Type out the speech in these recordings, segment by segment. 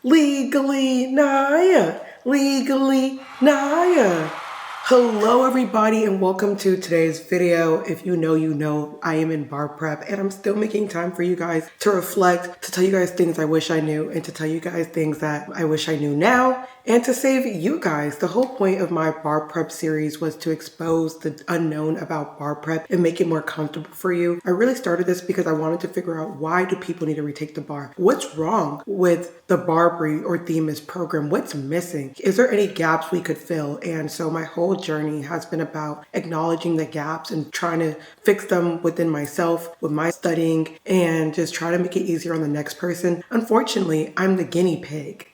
Legally Naya. Legally Naya. Hello everybody and welcome to today's video. If you know, you know, I am in bar prep and I'm still making time for you guys to reflect, to tell you guys things I wish I knew and to tell you guys things that I wish I knew now and to save you guys. The whole point of my bar prep series was to expose the unknown about bar prep and make it more comfortable for you. I really started this because I wanted to figure out, why do people need to retake the bar? What's wrong with the Barbary or Themis program? What's missing? Is there any gaps we could fill? And so my whole journey has been about acknowledging the gaps and trying to fix them within myself with my studying and just try to make it easier on the next person. Unfortunately, I'm the guinea pig.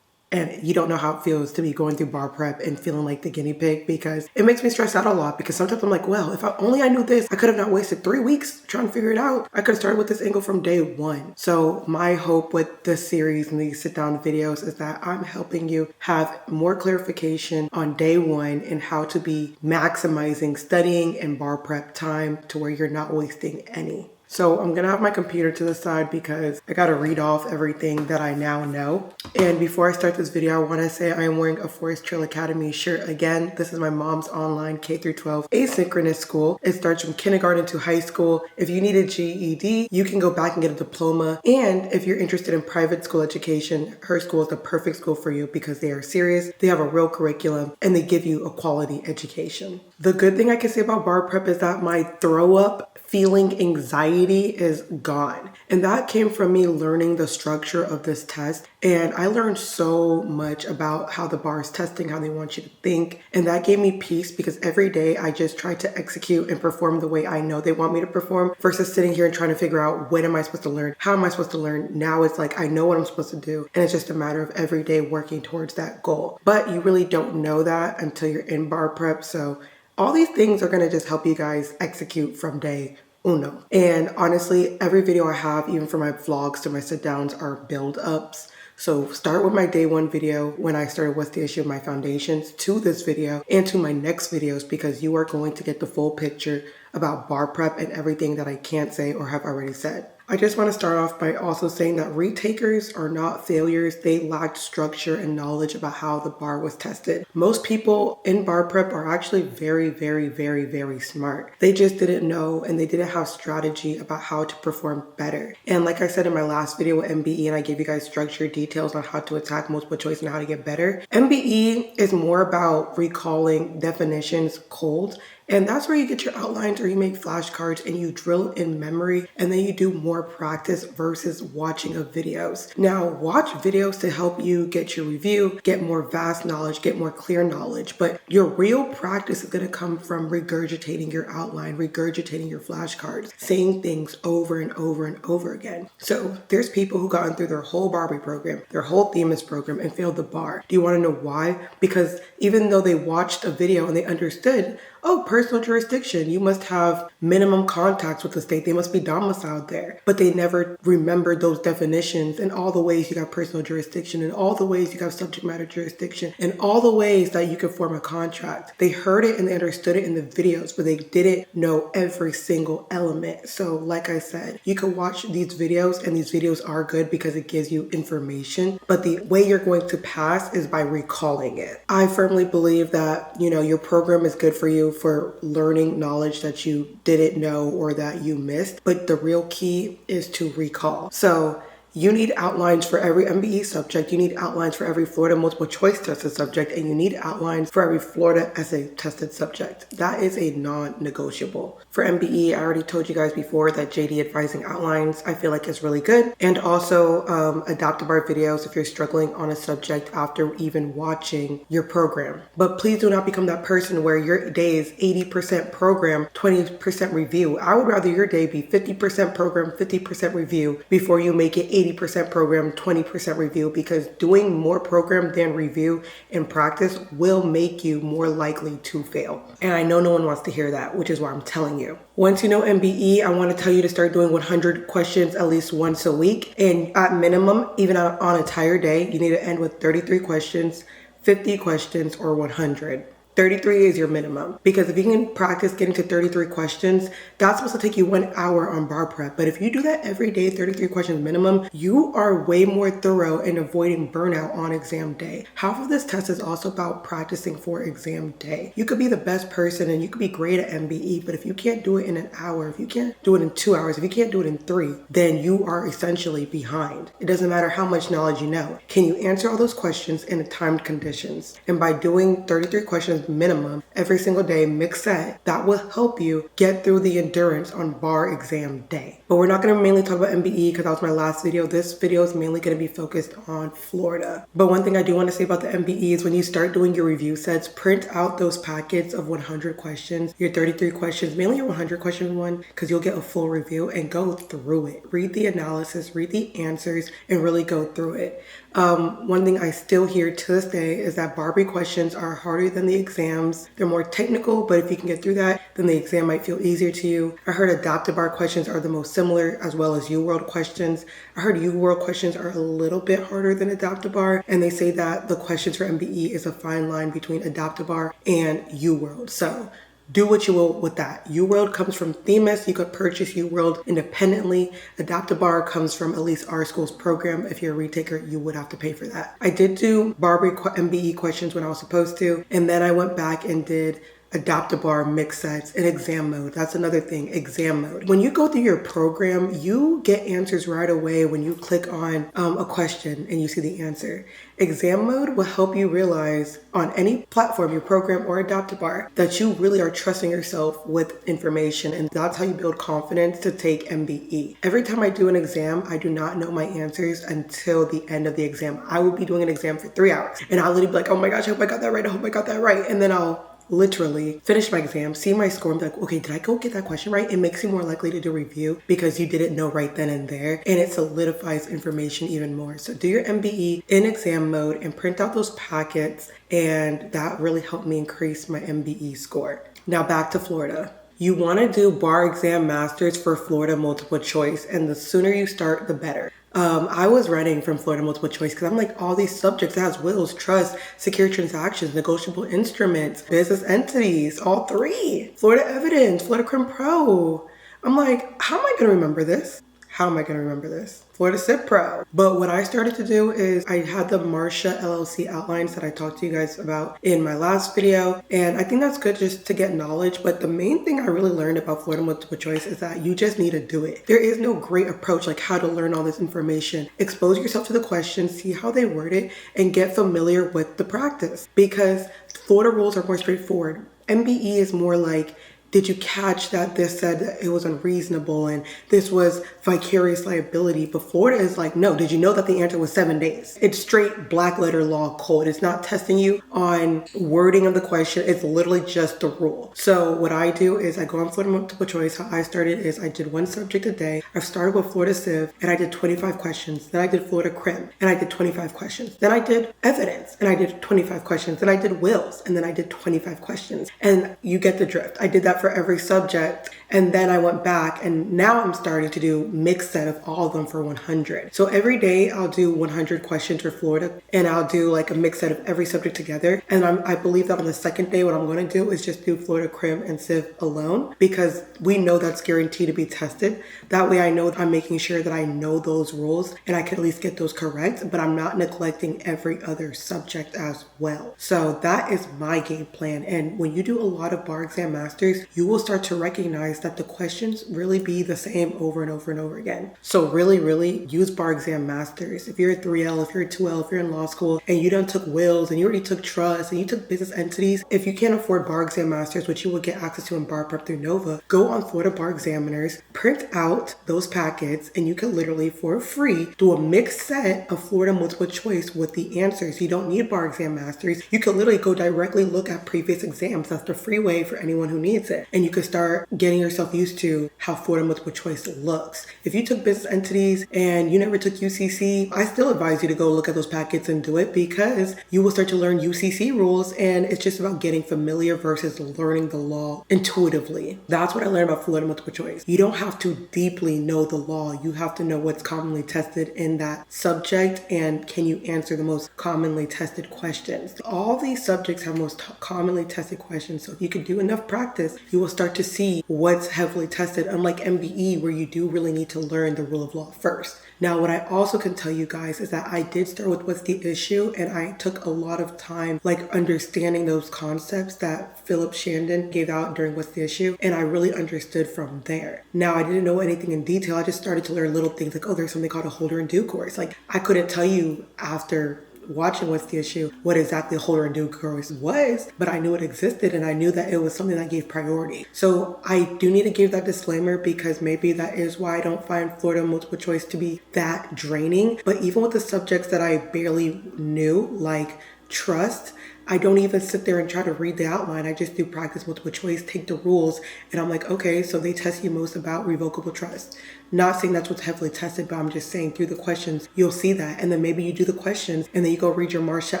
And you don't know how it feels to be going through bar prep and feeling like the guinea pig, because it makes me stress out a lot, because sometimes I'm like, well, if I knew this, I could have not wasted 3 weeks trying to figure it out. I could have started with this angle from day one. So my hope with this series and these sit down videos is that I'm helping you have more clarification on day one and how to be maximizing studying and bar prep time to where you're not wasting any. So I'm gonna have my computer to the side because I gotta read off everything that I now know. And before I start this video, I wanna say I am wearing a Forest Trail Academy shirt again. This is my mom's online K-12 asynchronous school. It starts from kindergarten to high school. If you need a GED, you can go back and get a diploma. And if you're interested in private school education, her school is the perfect school for you because they are serious, they have a real curriculum, and they give you a quality education. The good thing I can say about bar prep is that my throw up feeling anxiety is gone. And that came from me learning the structure of this test. And I learned so much about how the bar is testing, how they want you to think. And that gave me peace because every day I just tried to execute and perform the way I know they want me to perform versus sitting here and trying to figure out, when am I supposed to learn? How am I supposed to learn? Now it's like, I know what I'm supposed to do. And it's just a matter of every day working towards that goal. But you really don't know that until you're in bar prep. So all these things are gonna just help you guys execute from day uno. And honestly, every video I have, even for my vlogs to my sit downs, are build ups. So start with my day one video when I started What's the Issue of My Foundations to this video and to my next videos, because you are going to get the full picture about bar prep and everything that I can't say or have already said. I just want to start off by also saying that retakers are not failures. They lacked structure and knowledge about how the bar was tested. Most people in bar prep are actually very, very, very, very smart. They just didn't know and they didn't have strategy about how to perform better. And like I said in my last video with MBE, and I gave you guys structured details on how to attack multiple choice and how to get better. MBE is more about recalling definitions cold. And that's where you get your outlines or you make flashcards and you drill in memory, and then you do more practice versus watching of videos. Now, watch videos to help you get your review, get more vast knowledge, get more clear knowledge, but your real practice is gonna come from regurgitating your outline, regurgitating your flashcards, saying things over and over and over again. So there's people who gotten through their whole Barbie program, their whole Themis program, and failed the bar. Do you wanna know why? Because even though they watched a video and they understood, oh, personal jurisdiction, you must have minimum contacts with the state. They must be domiciled there. But they never remembered those definitions and all the ways you got personal jurisdiction and all the ways you got subject matter jurisdiction and all the ways that you can form a contract. They heard it and they understood it in the videos, but they didn't know every single element. So like I said, you can watch these videos and these videos are good because it gives you information, but the way you're going to pass is by recalling it. I firmly believe that, your program is good for you for learning knowledge that you didn't know or that you missed, but the real key is to recall. So you need outlines for every MBE subject, you need outlines for every Florida multiple choice tested subject, and you need outlines for every Florida essay tested subject. That is a non-negotiable. For MBE, I already told you guys before that JD advising outlines, I feel like is really good. And also adaptive art videos if you're struggling on a subject after even watching your program. But please do not become that person where your day is 80% program, 20% review. I would rather your day be 50% program, 50% review before you make it 80% program, 20% review, because doing more program than review in practice will make you more likely to fail. And I know no one wants to hear that, which is why I'm telling you. Once you know MBE, I want to tell you to start doing 100 questions at least once a week. And at minimum, even on a tired day, you need to end with 33 questions, 50 questions, or 100. 33 is your minimum, because if you can practice getting to 33 questions, that's supposed to take you 1 hour on bar prep. But if you do that every day, 33 questions minimum, you are way more thorough in avoiding burnout on exam day. Half of this test is also about practicing for exam day. You could be the best person and you could be great at MBE, but if you can't do it in an hour, if you can't do it in 2 hours, if you can't do it in 3, then you are essentially behind. It doesn't matter how much knowledge you know. Can you answer all those questions in a timed conditions? And by doing 33 questions minimum every single day, mixed set, that will help you get through the endurance on bar exam day. But we're not going to mainly talk about MBE because that was my last video. This video is mainly going to be focused on Florida. But one thing I do want to say about the MBE is when you start doing your review sets, print out those packets of 100 questions, your 33 questions, mainly your 100 question one, because you'll get a full review, and go through it. Read the analysis, read the answers, and really go through it. One thing I still hear to this day is that Barbie questions are harder than the exams. They're more technical, but if you can get through that, then the exam might feel easier to you. I heard adaptive bar questions are the most similar, as well as U-World questions. I heard U-World questions are a little bit harder than adaptive bar, and they say that the questions for MBE is a fine line between adaptive bar and U-World. So do what you will with that. U-World comes from Themis. You could purchase U-World independently. Adaptive Bar comes from at least our school's program. If you're a retaker, you would have to pay for that. I did do Barbie MBE questions when I was supposed to, and then I went back and did Adaptive Bar mixed sets in exam mode. That's another thing, exam mode. When you go through your program, you get answers right away when you click on a question and you see the answer. Exam mode will help you realize on any platform, your program or Adaptive Bar, that you really are trusting yourself with information, and that's how you build confidence to take MBE. Every time I do an exam, I do not know my answers until the end of the exam. I will be doing an exam for 3 hours, and I'll literally be like, oh my gosh, I hope I got that right, I hope I got that right, and then I'll literally finish my exam, see my score, and be like, okay, did I go get that question right? It makes you more likely to do review because you didn't know right then and there, and it solidifies information even more. So do your MBE in exam mode and print out those packets, and that really helped me increase my MBE score. Now back to Florida. You want to do bar exam masters for Florida multiple choice, and the sooner you start, the better. I was running from Florida multiple choice because I'm like, all these subjects, that has wills, trust, secure transactions, negotiable instruments, business entities, all 3. Florida evidence, Florida Crim Pro. I'm like, how am I going to remember this? How am I going to remember this? Florida Civ Pro. But what I started to do is I had the Marcia LLC outlines that I talked to you guys about in my last video. And I think that's good just to get knowledge. But the main thing I really learned about Florida multiple choice is that you just need to do it. There is no great approach like how to learn all this information. Expose yourself to the questions, see how they word it, and get familiar with the practice. Because Florida rules are more straightforward. MBE is more like, did you catch that this said that it was unreasonable and this was vicarious liability? But Florida is like, no, did you know that the answer was 7 days? It's straight black letter law code. It's not testing you on wording of the question. It's literally just the rule. So what I do is I go on Florida multiple choice. How I started is I did 1 subject a day. I started with Florida Civ and I did 25 questions. Then I did Florida Crim and I did 25 questions. Then I did evidence and I did 25 questions. Then I did wills and then I did 25 questions. And you get the drift. I did that for every subject, and then I went back and now I'm starting to do mixed set of all of them for 100. So every day I'll do 100 questions for Florida, and I'll do like a mixed set of every subject together. And I believe that on the second day what I'm going to do is just do Florida Crim and Civ alone, because we know that's guaranteed to be tested. That way I know I'm making sure that I know those rules and I can at least get those correct, but I'm not neglecting every other subject as well. So that is my game plan. And when you do a lot of bar exam masters, you will start to recognize that the questions really be the same over and over and over again. So really use bar exam masters. If you're a 3L, if you're a 2L, if you're in law school and you done took wills and you already took trust and you took business entities, if you can't afford bar exam masters, which you will get access to in bar prep through Nova, go on Florida Bar Examiners, print out those packets, and you can literally for free do a mixed set of Florida multiple choice with the answers. You don't need bar exam masters. You can literally go directly look at previous exams. That's the free way for anyone who needs it. it. And you can start getting yourself used to how Florida multiple choice looks. If you took business entities and you never took UCC, I still advise you to go look at those packets and do it, because you will start to learn UCC rules, and it's just about getting familiar versus learning the law intuitively. That's what I learned about Florida multiple choice. You don't have to deeply know the law. You have to know what's commonly tested in that subject, and can you answer the most commonly tested questions. All these subjects have most commonly tested questions, so if you can do enough practice, you will start to see what's heavily tested, unlike MBE, where you do really need to learn the rule of law first. Now, what I also can tell you guys is that I did start with what's the issue, and I took a lot of time understanding those concepts that Philip Shandon gave out during what's the issue, and I really understood from there. Now, I didn't know anything in detail. I just started to learn little things like, oh, there's something called a holder and due course. I couldn't tell you after watching what's the issue what exactly a holder and due course was, but I knew it existed, and I knew that it was something that gave priority. So I do need to give that disclaimer, because maybe that is why I don't find Florida multiple choice to be that draining. But even with the subjects that I barely knew, like trust, I don't even sit there and try to read the outline. I just do practice multiple choice, take the rules, and I'm like, okay, so they test you most about revocable trust. Not saying that's what's heavily tested, but I'm just saying through the questions, you'll see that. And then maybe you do the questions, and then you go read your Marcia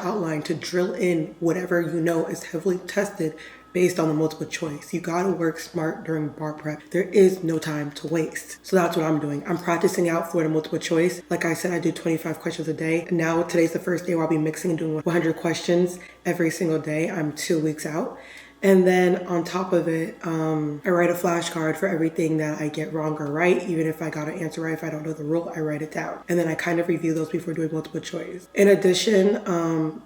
outline to drill in whatever you know is heavily tested based on the multiple choice. You gotta work smart during bar prep. There is no time to waste. So that's what I'm doing. I'm practicing out Florida multiple choice. Like I said, I do 25 questions a day. And now today's the first day where I'll be mixing and doing 100 questions every single day. I'm 2 weeks out. And then on top of it, I write a flashcard for everything that I get wrong or right. Even if I got an answer right, if I don't know the rule, I write it down. And then I kind of review those before doing multiple choice. In addition,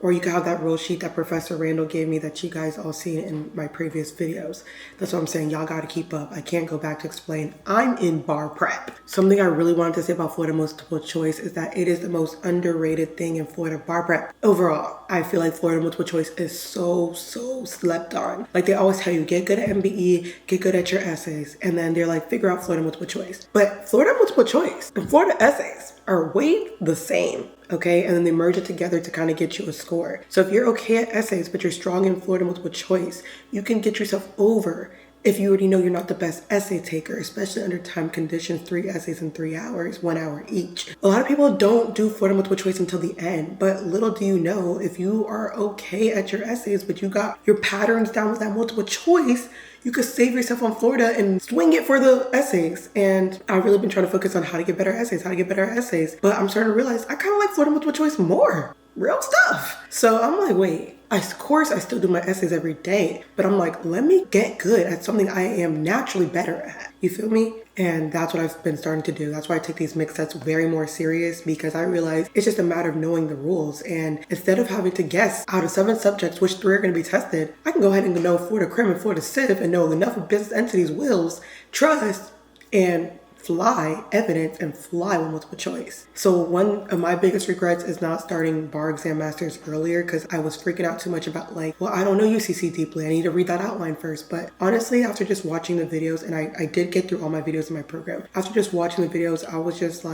or you can have that rule sheet that Professor Randall gave me that you guys all seen in my previous videos. That's what I'm saying. Y'all got to keep up. I can't go back to explain. I'm in bar prep. Something I really wanted to say about Florida multiple choice is that it is the most underrated thing in Florida bar prep. Overall, I feel like Florida multiple choice is so slept on. Like they always tell you, get good at MBE, get good at your essays. And then they're like, figure out Florida multiple choice. But Florida multiple choice and Florida essays are weighed the same. Okay, and then they merge it together to kind of get you a score. So if you're okay at essays, but you're strong in Florida multiple choice, you can get yourself over if you already know you're not the best essay taker, especially under time conditions, 3 essays in 3 hours, 1 hour each. A lot of people don't do Florida multiple choice until the end, but little do you know, if you are okay at your essays, but you got your patterns down with that multiple choice, you could save yourself on Florida and swing it for the essays. And I've really been trying to focus on how to get better essays, But I'm starting to realize I kind of like Florida multiple choice more. Real stuff. So I'm like, wait, of course I still do my essays every day, but I'm like, let me get good at something I am naturally better at. You feel me? And that's what I've been starting to do. That's why I take these mixed sets very more serious, because I realize it's just a matter of knowing the rules. And instead of having to guess out of 7 subjects which 3 are going to be tested, I can go ahead and know Florida Crim and Florida Civ and know enough of business entities, wills, trust, and fly evidence and fly with multiple choice. So one of my biggest regrets is not starting bar exam masters earlier, because I was freaking out too much about well, I don't know UCC deeply. I need to read that outline first. But honestly, after just watching the videos, and I did get through all my videos in my program, after just watching the videos, I was just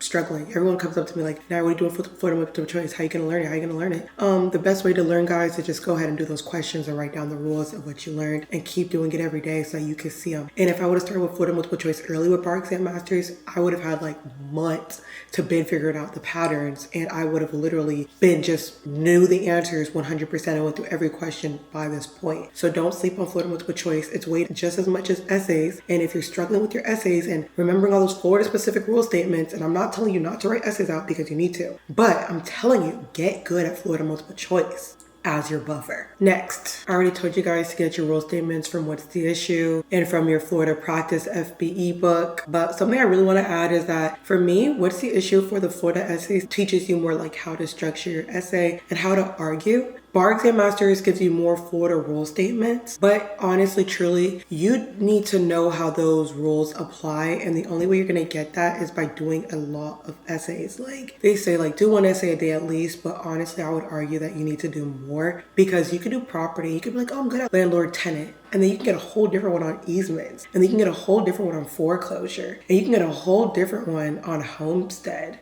struggling. Everyone comes up to me like, now what are you doing for Florida multiple choice? How you gonna learn it? The best way to learn, guys, is just go ahead and do those questions and write down the rules of what you learned and keep doing it every day so that you can see them. And if I would have started with Florida multiple choice early with bar exam masters, I would have had months to been figuring out the patterns, and I would have literally been just knew the answers 100% and went through every question by this point. So don't sleep on Florida multiple choice. It's weighed just as much as essays. And if you're struggling with your essays and remembering all those Florida specific rule statements, and I'm not telling you not to write essays out because you need to, but I'm telling you, get good at Florida multiple choice as your buffer. Next, I already told you guys to get your rule statements from What's the Issue and from your Florida Practice FBE book. But something I really want to add is that for me, What's the Issue for the Florida essays teaches you more how to structure your essay and how to argue. Bar Exam Masters gives you more Florida rule statements, but honestly, truly, you need to know how those rules apply, and the only way you're going to get that is by doing a lot of essays. They say do 1 essay a day at least, but honestly, I would argue that you need to do more, because you could do property, you could be oh, I'm good at landlord-tenant, and then you can get a whole different one on easements, and then you can get a whole different one on foreclosure, and you can get a whole different one on homestead.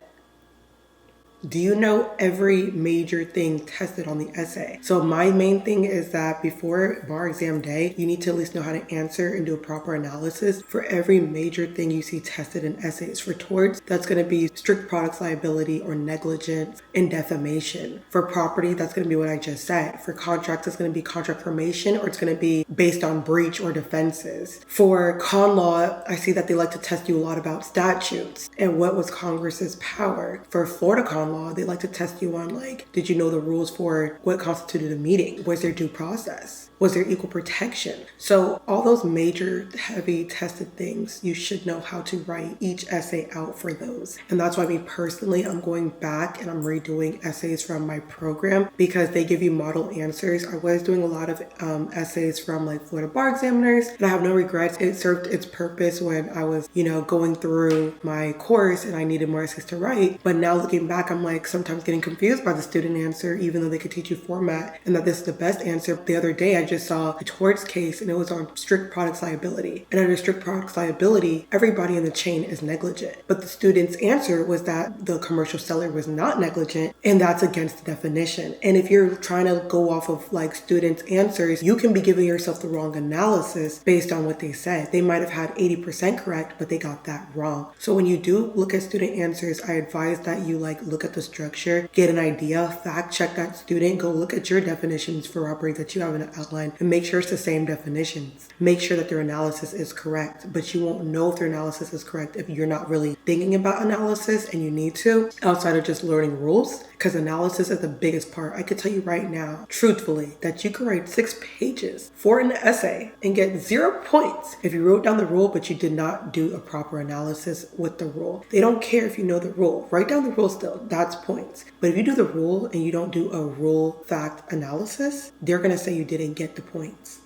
Do you know every major thing tested on the essay? So my main thing is that before bar exam day, you need to at least know how to answer and do a proper analysis for every major thing you see tested in essays. For torts, that's going to be strict products liability or negligence and defamation. For property, that's going to be what I just said. For contracts, it's going to be contract formation, or it's going to be based on breach or defenses. For con law, I see that they like to test you a lot about statutes and what was Congress's power. For Florida con law, they like to test you on, like, did you know the rules for what constituted a meeting? Was there due process? Was there equal protection? So all those major heavy tested things, you should know how to write each essay out for those. And that's why me personally, I'm going back and I'm redoing essays from my program because they give you model answers. I was doing a lot of essays from like Florida bar examiners, and I have no regrets. It served its purpose when I was, going through my course and I needed more essays to write. But now looking back, I'm like sometimes getting confused by the student answer, even though they could teach you format and that this is the best answer. The other day, I just saw a torts case and it was on strict products liability. And under strict products liability, everybody in the chain is negligent. But the student's answer was that the commercial seller was not negligent, and that's against the definition. And if you're trying to go off of like students' answers, you can be giving yourself the wrong analysis based on what they said. They might have had 80% correct, but they got that wrong. So when you do look at student answers, I advise that you look at the structure, get an idea, fact check that student, go look at your definitions for robbery that you have in an outline, and make sure it's the same definitions. Make sure that their analysis is correct, but you won't know if their analysis is correct if you're not really thinking about analysis, and you need to, outside of just learning rules, because analysis is the biggest part. I could tell you right now, truthfully, that you could write 6 pages for an essay and get 0 points if you wrote down the rule, but you did not do a proper analysis with the rule. They don't care if you know the rule. Write down the rule still, that's points. But if you do the rule and you don't do a rule fact analysis, they're going to say you didn't get the points.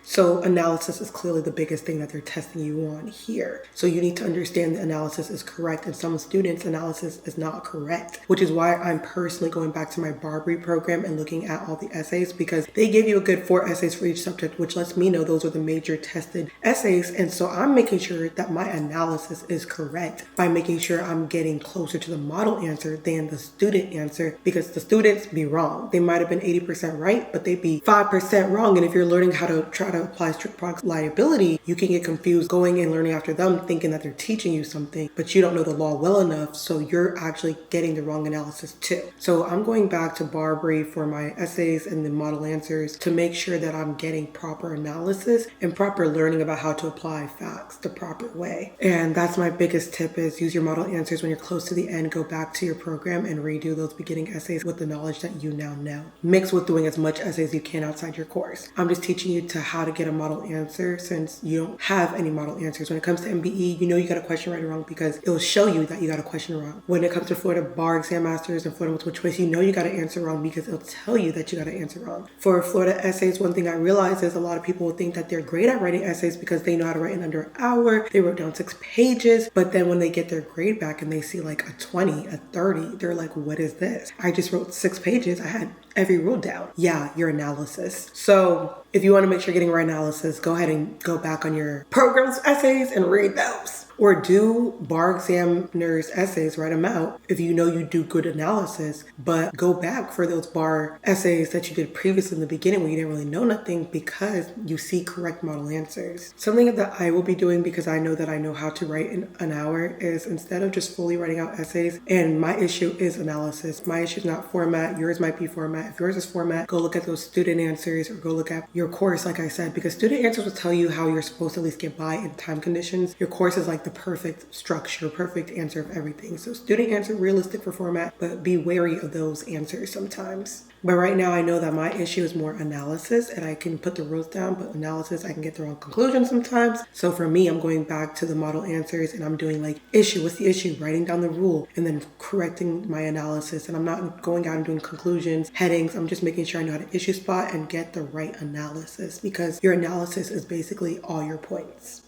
So analysis is clearly the biggest thing that they're testing you on here. So you need to understand the analysis is correct, and some students' analysis is not correct, which is why I'm personally going back to my Barbary program and looking at all the essays, because they give you a good 4 essays for each subject, which lets me know those are the major tested essays. And so I'm making sure that my analysis is correct by making sure I'm getting closer to the model answer than the student answer, because the students be wrong. They might have been 80% right, but they'd be 5% wrong. And if you're learning how to try to apply strict product liability, you can get confused going and learning after them, thinking that they're teaching you something, but you don't know the law well enough, so you're actually getting the wrong analysis too. So I'm going back to Barbary for my essays and the model answers to make sure that I'm getting proper analysis and proper learning about how to apply facts the proper way. And that's my biggest tip, is use your model answers when you're close to the end. Go back to your program and redo those beginning essays with the knowledge that you now know, mixed with doing as much essays as you can outside your course. I'm just teaching you to how to get a model answer, since you don't have any model answers. When it comes to MBE, you got a question right or wrong because it will show you that you got a question wrong. When it comes to Florida bar exam masters and Florida multiple choice, you got to answer wrong because it'll tell you that you got to answer wrong. For Florida essays, one thing I realized is a lot of people will think that they're great at writing essays because they know how to write in under an hour. They wrote down 6 pages, but then when they get their grade back and they see like a 20, a 30, they're like, what is this? I just wrote 6 pages. I had every rule down. Yeah, your analysis. So if you want to make sure you're getting right analysis, go ahead and go back on your program's essays and read those. Or do bar examiners' essays, write them out if you do good analysis, but go back for those bar essays that you did previously in the beginning when you didn't really know nothing, because you see correct model answers. Something that I will be doing, because I know that I know how to write in an hour, is instead of just fully writing out essays, and my issue is analysis. My issue is not format. Yours might be format. If yours is format, go look at those student answers or go look at your course, like I said, because student answers will tell you how you're supposed to at least get by in time conditions. Your course is like the perfect structure, perfect answer of everything. So student answer, realistic for format, but be wary of those answers sometimes. But right now I know that my issue is more analysis, and I can put the rules down, but analysis, I can get the wrong conclusion sometimes. So for me, I'm going back to the model answers and I'm doing like issue, what's the issue? Writing down the rule and then correcting my analysis. And I'm not going out and doing conclusions, headings. I'm just making sure I know how to issue spot and get the right analysis, because your analysis is basically all your points.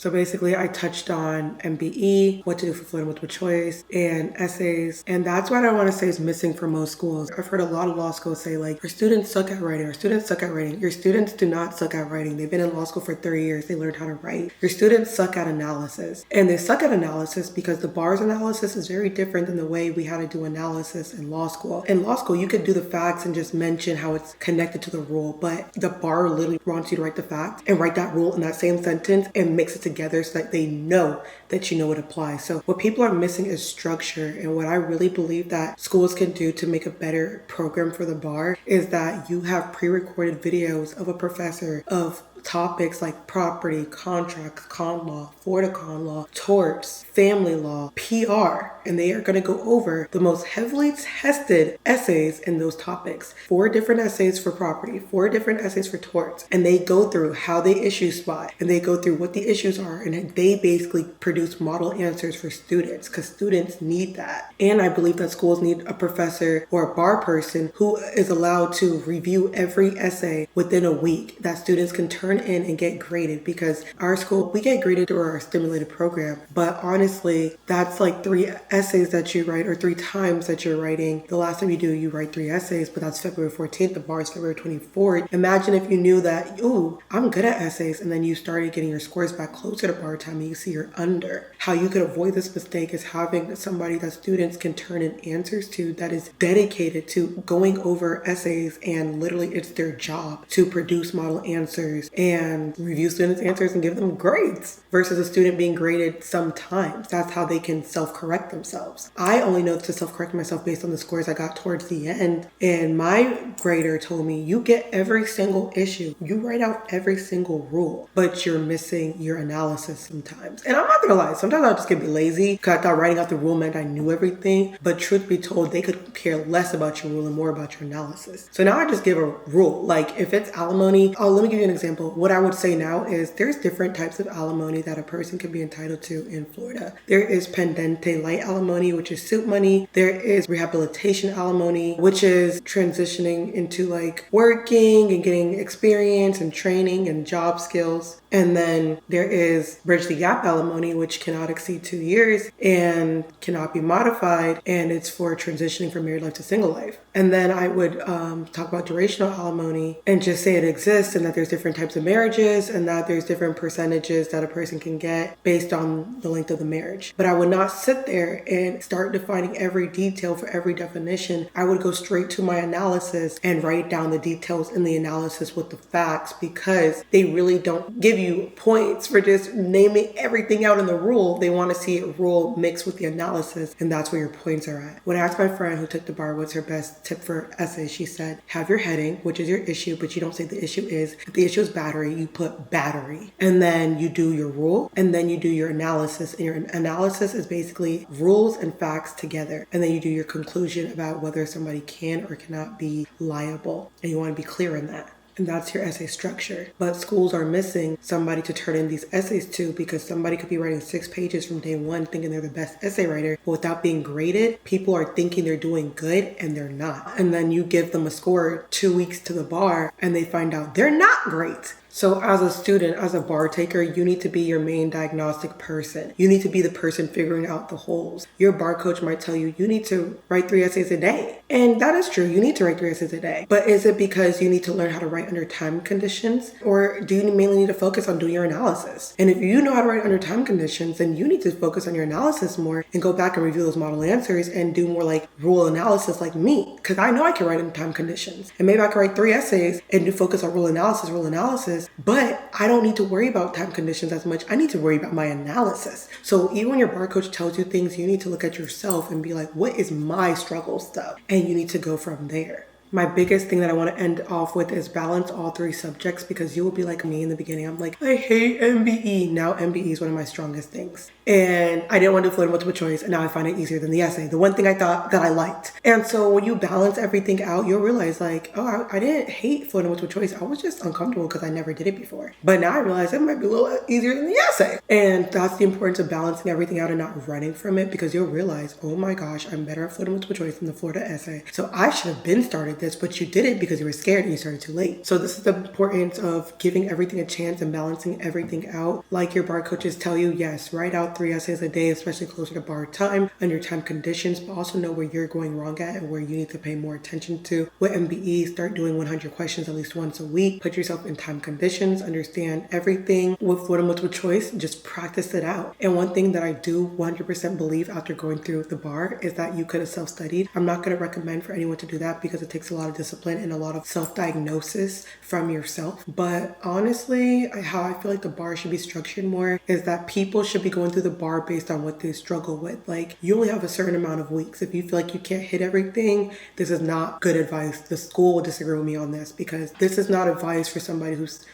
So basically I touched on MBE, what to do for fluent multiple choice, and essays. And that's what I want to say is missing for most schools. I've heard a lot of law schools say like, our students suck at writing, our students suck at writing. Your students do not suck at writing. They've been in law school for 3 years. They learned how to write. Your students suck at analysis. And they suck at analysis because the bar's analysis is very different than the way we had to do analysis in law school. In law school, you could do the facts and just mention how it's connected to the rule, but the bar literally wants you to write the fact and write that rule in that same sentence and mix it together so that they know that you know it applies. So what people are missing is structure. And what I really believe that schools can do to make a better program for the bar is that you have pre-recorded videos of a professor of topics like property, contracts, con law, Florida con law, torts, family law, PR, and they are going to go over the most heavily tested essays in those topics. 4 different essays for property, 4 different essays for torts, and they go through how they issue spot, and they go through what the issues are, and they basically produce model answers for students because students need that. And I believe that schools need a professor or a bar person who is allowed to review every essay within a week that students can turn in and get graded, because our school, we get graded through our stimulated program, but honestly that's like 3 essays that you write or 3 times that you're writing. The last time you write 3 essays, but that's February 14th, the bar is February 24th. Imagine if you knew that, ooh, I'm good at essays, and then you started getting your scores back closer to bar time and you see you're under. How you could avoid this mistake is having somebody that students can turn in answers to that is dedicated to going over essays, and literally it's their job to produce model answers and review students' answers and give them grades, versus a student being graded sometimes. That's how they can self-correct themselves. I only know to self-correct myself based on the scores I got towards the end, and my grader told me, you get every single issue, you write out every single rule, but you're missing your analysis sometimes. And I'm not gonna lie, sometimes I'll just get lazy because I thought writing out the rule meant I knew everything, but truth be told, they could care less about your rule and more about your analysis. So now I just give a rule. Like if it's alimony, let me give you an example. What I would say now is there's different types of alimony that a person can be entitled to in Florida. There is pendente light alimony, which is suit money. There is rehabilitation alimony, which is transitioning into like working and getting experience and training and job skills. And then there is bridge the gap alimony, which cannot exceed 2 years and cannot be modified. And it's for transitioning from married life to single life. And then I would talk about durational alimony and just say it exists, and that there's different types of marriages, and that there's different percentages that a person can get based on the length of the marriage. But I would not sit there and start defining every detail for every definition. I would go straight to my analysis and write down the details in the analysis with the facts, because they really don't give you points for just naming everything out in the rule. They want to see a rule mixed with the analysis, and that's where your points are at. When I asked my friend who took the bar what's her best tip for essays, she said, have your heading, which is your issue, but you don't say the issue is. If the issue is battery, you put battery. And then you do your rule, and then you do your analysis. And your analysis is basically rules and facts together. And then you do your conclusion about whether somebody can or cannot be liable. And you want to be clear in that. And that's your essay structure. But schools are missing somebody to turn in these essays to, because somebody could be writing 6 pages from day one thinking they're the best essay writer, but without being graded, people are thinking they're doing good and they're not. And then you give them a score 2 weeks to the bar and they find out they're not great. So as a student, as a bar taker, you need to be your main diagnostic person. You need to be the person figuring out the holes. Your bar coach might tell you, you need to write 3 essays a day. And that is true. You need to write 3 essays a day. But is it because you need to learn how to write under time conditions? Or do you mainly need to focus on doing your analysis? And if you know how to write under time conditions, then you need to focus on your analysis more and go back and review those model answers and do more like rule analysis like me. Because I know I can write in time conditions. And maybe I can write 3 essays and do focus on rule analysis. But I don't need to worry about time conditions as much. I need to worry about my analysis. So even when your bar coach tells you things, you need to look at yourself and be like, what is my struggle stuff? And you need to go from there. My biggest thing that I want to end off with is balance all 3 subjects, because you will be like me in the beginning. I'm like, I hate MBE. Now MBE is one of my strongest things. And I didn't want to do fluent multiple choice, and now I find it easier than the essay. The one thing I thought that I liked. And so when you balance everything out, you'll realize like, oh, I didn't hate fluent multiple choice. I was just uncomfortable because I never did it before. But now I realize it might be a little easier than the essay. And that's the importance of balancing everything out and not running from it, because you'll realize, oh my gosh, I'm better at fluent multiple choice than the Florida essay. So I should have been started this, but you did it because you were scared and you started too late. So this is the importance of giving everything a chance and balancing everything out. Like your bar coaches tell you, yes, write out 3 essays a day, especially closer to bar time and your time conditions, but also know where you're going wrong at and where you need to pay more attention to. With MBE, start doing 100 questions at least once a week. Put yourself in time conditions, understand everything. With Florida multiple choice, just practice it out. And one thing that I do 100% believe after going through the bar is that you could have self-studied. I'm not going to recommend for anyone to do that because it takes a lot of discipline and a lot of self-diagnosis from yourself. But honestly, how I feel like the bar should be structured more is that people should be going through the bar based on what they struggle with. Like, you only have a certain amount of weeks. If you feel like you can't hit everything, this is not good advice. The school will disagree with me on this because this is not advice for somebody who's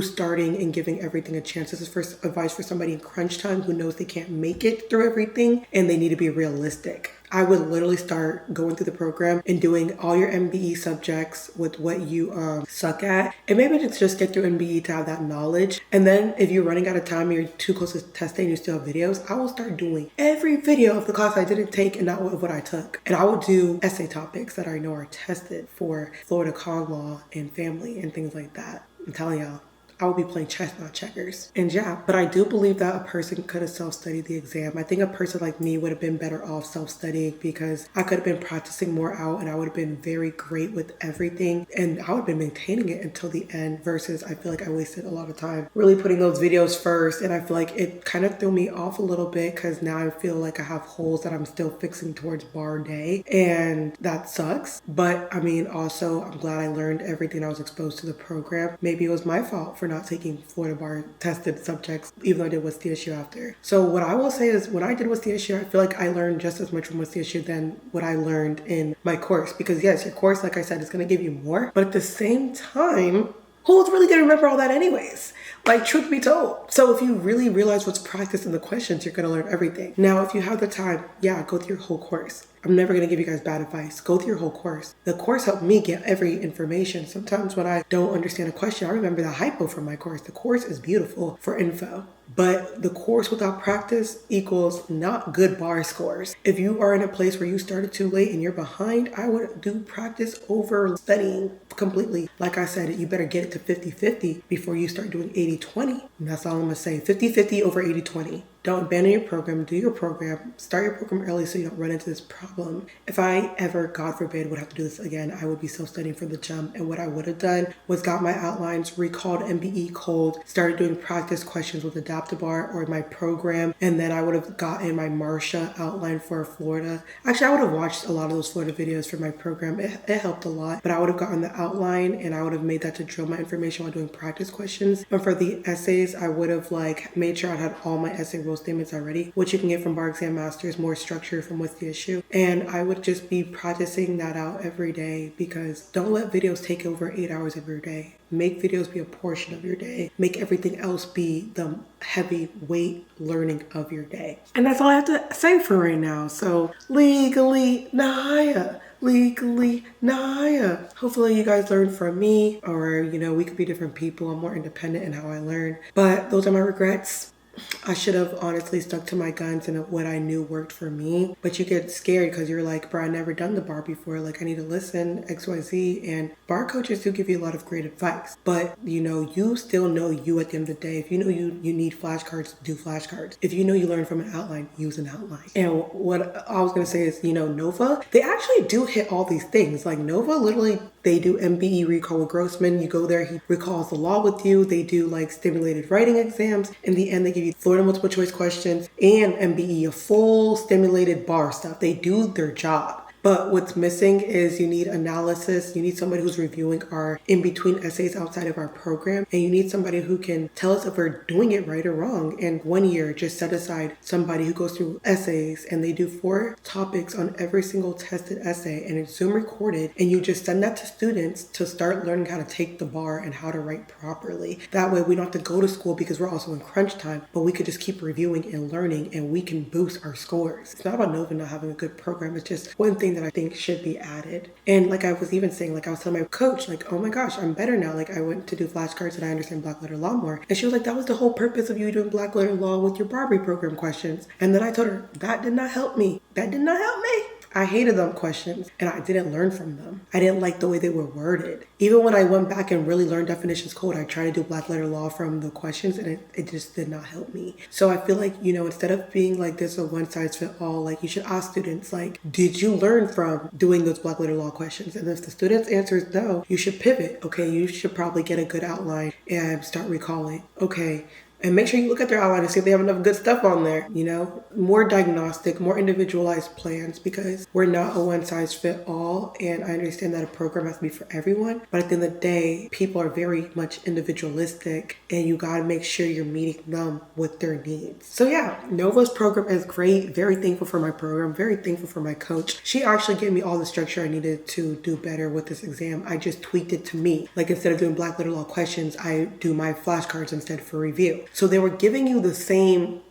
starting and giving everything a chance. This is first advice for somebody in crunch time who knows they can't make it through everything and they need to be realistic. I would literally start going through the program and doing all your MBE subjects with what you suck at. And maybe just get through MBE to have that knowledge. And then if you're running out of time, you're too close to testing, you still have videos, I will start doing every video of the class I didn't take and not what I took. And I will do essay topics that I know are tested for Florida con law and family and things like that. I'm telling y'all, I would be playing chess, not checkers. And yeah, but I do believe that a person could have self-studied the exam. I think a person like me would have been better off self-studying because I could have been practicing more out and I would have been very great with everything. And I would have been maintaining it until the end versus I feel like I wasted a lot of time really putting those videos first. And I feel like it kind of threw me off a little bit because now I feel like I have holes that I'm still fixing towards bar day. And that sucks. But I mean, also, I'm glad I learned everything I was exposed to the program. Maybe it was my fault for not taking Florida bar tested subjects, even though I did what's the issue after. So what I will say is when I did what's the issue, I feel like I learned just as much from what's the issue than what I learned in my course. Because yes, your course, like I said, is going to give you more, but at the same time, who's really going to remember all that anyways? Like, truth be told. So if you really realize what's practiced in the questions, you're going to learn everything. Now, if you have the time, yeah, go through your whole course. I'm never going to give you guys bad advice. Go through your whole course. The course helped me get every information. Sometimes when I don't understand a question, I remember the hypo from my course. The course is beautiful for info. But the course without practice equals not good bar scores. If you are in a place where you started too late and you're behind, I would do practice over studying completely. Like I said, you better get it to 50-50 before you start doing 80-20. And that's all I'm going to say. 50-50 over 80-20. Don't abandon your program. Do your program. Start your program early so you don't run into this problem. If I ever, God forbid, would have to do this again, I would be self-studying from the jump. And what I would have done was got my outlines, recalled MBE cold, started doing practice questions with Adaptabar or my program, and then I would have gotten my Marsha outline for Florida. Actually, I would have watched a lot of those Florida videos for my program. It helped a lot, but I would have gotten the outline and I would have made that to drill my information while doing practice questions. And for the essays, I would have made sure I had all my essay rule statements already, which you can get from Bar Exam Masters, more structure from what's the issue. And I would just be practicing that out every day because don't let videos take over 8 hours of your day. Make videos be a portion of your day. Make everything else be the heavy weight learning of your day. And that's all I have to say for right now. So legally Naya. Legally Naya. Hopefully you guys learned from me, or we could be different people. I'm more independent in how I learn. But those are my regrets. I should have honestly stuck to my guns and what I knew worked for me. But you get scared because you're like, bro, I never done the bar before. Like, I need to listen, XYZ. And bar coaches do give you a lot of great advice. But, you still know you at the end of the day. If you know you need flashcards, do flashcards. If you know you learn from an outline, use an outline. And what I was going to say is, Nova, they actually do hit all these things. Like, Nova literally, they do MBE recall with Grossman. You go there, he recalls the law with you. They do stimulated writing exams. In the end, they give you Florida multiple choice questions and MBE, a full stimulated bar stuff. They do their job. But what's missing is you need analysis. You need somebody who's reviewing our in-between essays outside of our program. And you need somebody who can tell us if we're doing it right or wrong. And 1 year, just set aside somebody who goes through essays and they do 4 topics on every single tested essay and it's Zoom recorded. And you just send that to students to start learning how to take the bar and how to write properly. That way we don't have to go to school because we're also in crunch time, but we could just keep reviewing and learning and we can boost our scores. It's not about Nova not having a good program. It's just one thing that I think should be added. And like I was even saying, I was telling my coach, oh my gosh, I'm better now. I went to do flashcards and I understand black letter law more. And she was like, that was the whole purpose of you doing black letter law with your Barbary program questions. And then I told her, that did not help me. That did not help me. I hated them questions and I didn't learn from them. I didn't like the way they were worded. Even when I went back and really learned definitions code, I tried to do black letter law from the questions and it just did not help me. So I feel like, instead of being like this a one size fit all, like you should ask students, like, did you learn from doing those black letter law questions? And if the student's answer is no, you should pivot. Okay, you should probably get a good outline and start recalling. Okay, and make sure you look at their outline and see if they have enough good stuff on there, more diagnostic, more individualized plans, because we're not a one size fit all. And I understand that a program has to be for everyone, but at the end of the day, people are very much individualistic and you got to make sure you're meeting them with their needs. So yeah, Nova's program is great. Very thankful for my program, very thankful for my coach. She actually gave me all the structure I needed to do better with this exam. I just tweaked it to me. Like instead of doing black letter law questions, I do my flashcards instead for review. So they were giving you the same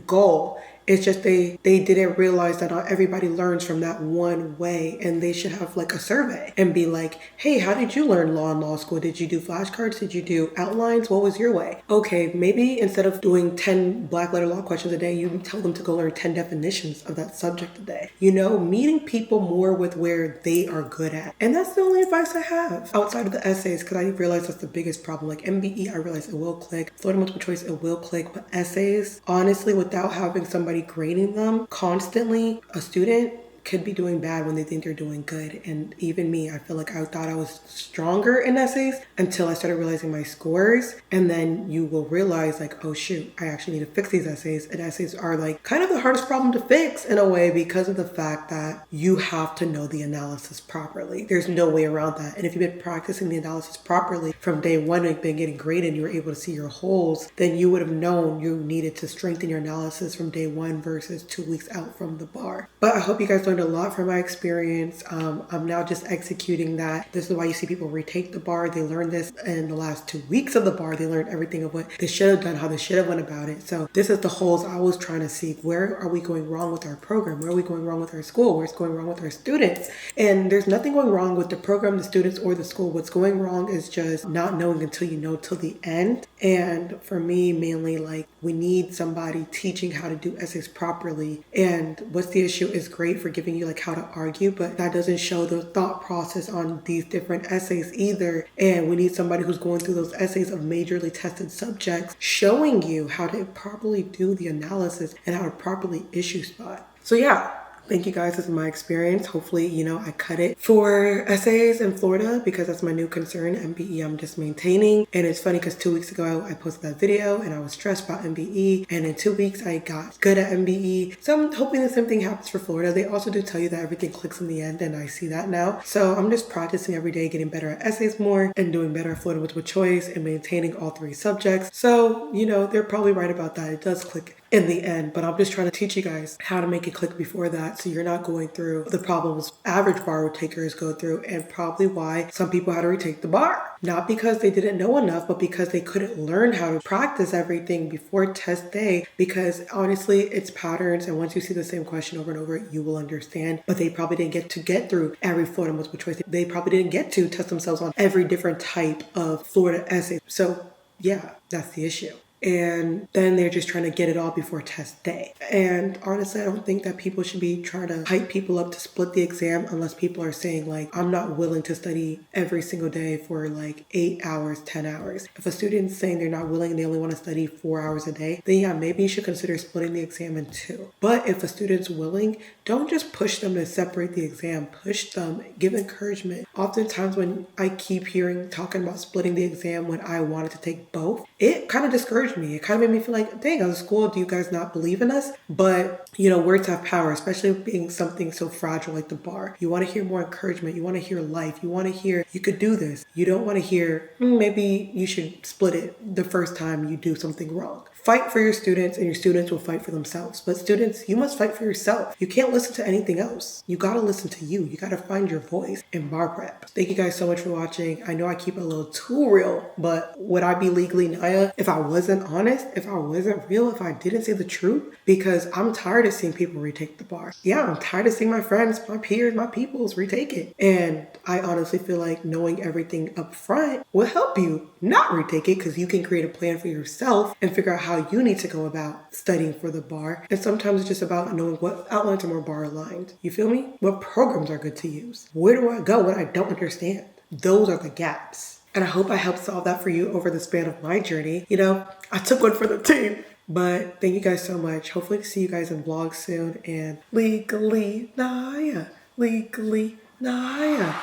goal. It's just they didn't realize that not everybody learns from that one way, and they should have like a survey and be like, hey, how did you learn law in law school? Did you do flashcards? Did you do outlines? What was your way? Okay, maybe instead of doing 10 black letter law questions a day, you tell them to go learn 10 definitions of that subject a day. Meeting people more with where they are good at. And that's the only advice I have outside of the essays, because I realize that's the biggest problem. Like MBE, I realize it will click. Florida multiple choice, it will click. But essays, honestly, without having somebody grading them constantly, a student could be doing bad when they think they're doing good. And even me, I feel like I thought I was stronger in essays until I started realizing my scores. And then you will realize like, oh shoot, I actually need to fix these essays. And essays are like kind of the hardest problem to fix in a way, because of the fact that you have to know the analysis properly. There's no way around that. And if you've been practicing the analysis properly from day one and been getting graded and you were able to see your holes, then you would have known you needed to strengthen your analysis from day one versus 2 weeks out from the bar. But I hope you guys learned a lot from my experience. I'm now just executing that. This is why you see people retake the bar. They learned this in the last 2 weeks of the bar. They learned everything of what they should have done, how they should have went about it. So this is the holes I was trying to see. Where are we going wrong with our program? Where are we going wrong with our school? Where's going wrong with our students? And there's nothing going wrong with the program, the students, or the school. What's going wrong is just not knowing until you know till the end. And for me, mainly, like, we need somebody teaching how to do essays properly. And what's the issue is great for giving you like how to argue, but that doesn't show the thought process on these different essays either. And we need somebody who's going through those essays of majorly tested subjects, showing you how to properly do the analysis and how to properly issue spot. So yeah, thank you guys. This is my experience. Hopefully, I cut it for essays in Florida, because that's my new concern. MBE, I'm just maintaining. And it's funny because 2 weeks ago, I posted that video and I was stressed about MBE. And in 2 weeks, I got good at MBE. So I'm hoping the same thing happens for Florida. They also do tell you that everything clicks in the end, and I see that now. So I'm just practicing every day, getting better at essays more and doing better at Florida multiple choice and maintaining all 3 subjects. So, they're probably right about that. It does click in the end, but I'm just trying to teach you guys how to make it click before that, so you're not going through the problems average bar takers go through, and probably why some people had to retake the bar. Not because they didn't know enough, but because they couldn't learn how to practice everything before test day, because honestly, it's patterns, and once you see the same question over and over, you will understand. But they probably didn't get through every Florida multiple choice. They probably didn't get to test themselves on every different type of Florida essay. So yeah, that's the issue. And then they're just trying to get it all before test day. And honestly, I don't think that people should be trying to hype people up to split the exam unless people are saying like, I'm not willing to study every single day for like 8 hours, 10 hours. If a student's saying they're not willing and they only want to study 4 hours a day, then yeah, maybe you should consider splitting the exam in 2. But if a student's willing, don't just push them to separate the exam. Push them, give encouragement. Oftentimes when I keep talking about splitting the exam when I wanted to take both, it kind of discouraged me. It kind of made me feel like, dang, as a school, do you guys not believe in us? But, words have power, especially being something so fragile like the bar. You want to hear more encouragement. You want to hear life. You want to hear, you could do this. You don't want to hear, maybe you should split it the first time you do something wrong. Fight for your students, and your students will fight for themselves. But students, you must fight for yourself. You can't listen to anything else. You got to listen to you. You got to find your voice in bar prep. Thank you guys so much for watching. I know I keep it a little too real, but would I be legally Naya if I wasn't honest, if I wasn't real, if I didn't say the truth? Because I'm tired of seeing people retake the bar. Yeah, I'm tired of seeing my friends, my peers, my peoples retake it. And I honestly feel like knowing everything up front will help you not retake it, because you can create a plan for yourself and figure out how you need to go about studying for the bar. And sometimes it's just about knowing what outlines are more bar aligned. You feel me? What programs are good to use? Where do I go when I don't understand? Those are the gaps. And I hope I helped solve that for you over the span of my journey. You know, I took one for the team. But thank you guys so much. Hopefully see you guys in vlogs soon. And legally, Naya. Legally, Naya.